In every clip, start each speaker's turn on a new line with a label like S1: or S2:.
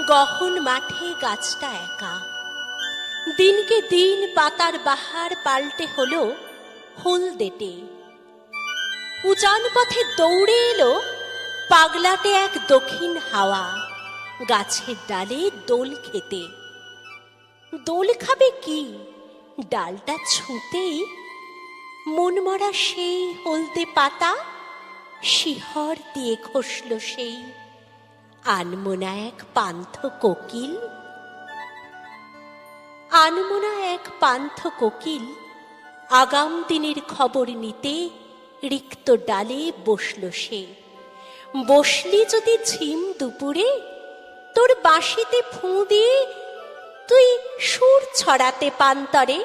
S1: গহন মাঠে গাছটা একা। দিনকে দিন পাতার বাহার পাল্টে হলো হলদেটে। উজান পথে দৌড়ে এলো পাগলাটে এক দক্ষিণ হাওয়া গাছের ডালে দোল খেতে। দোল খাবে কি, ডালটা ছুঁতেই মনমরা সেই হলদে পাতা শিহর দিয়ে খসল সেই আনমনা এক পান্থ কোকিল। আনমনা এক পান্থ কোকিল আগাম দিনের খবর নিতে রিক্ত ডালে বসল সে। বসলি যদি ঝিম দুপুরে, তোর বাঁশিতে ফুঁ দিয়ে তুই সুর ছড়াতে পান্তরে।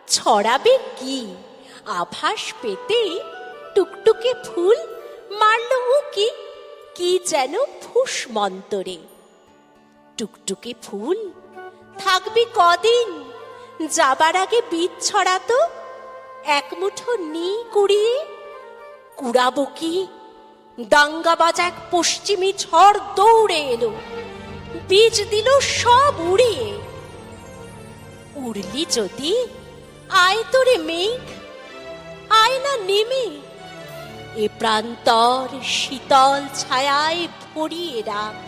S1: ছড়াবে কি, আভাস পেতেই টুকটুকে ফুল মারল উকি, কি যেন ফুস মন্তরে। টুকটুকে ফুল থাকবি কদিন, যাবার আগে বীজ ছড়াতো এক মুঠো নি কুড়িয়ে। কুড়াবো কি, দাঙ্গাবাজ এক পশ্চিমী ঝড় দৌড়ে এলো, বীজ দিল সব উড়িয়ে। উড়লি যদি আয় তোরে মেঘ, আয় না নেমে এ প্রান্তর শীতল ছায়ায় ভরিয়ে রাখ।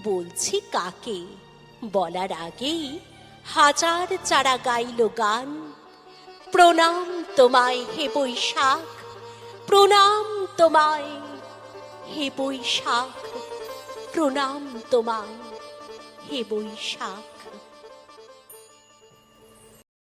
S1: বলছি কাকে, বলার আগেই হাজার চারা গাইল গান। প্রণাম তোমায় হে বৈশাখ, প্রণাম তোমায় হে বৈশাখ, প্রণাম তোমায় হে বৈশাখ।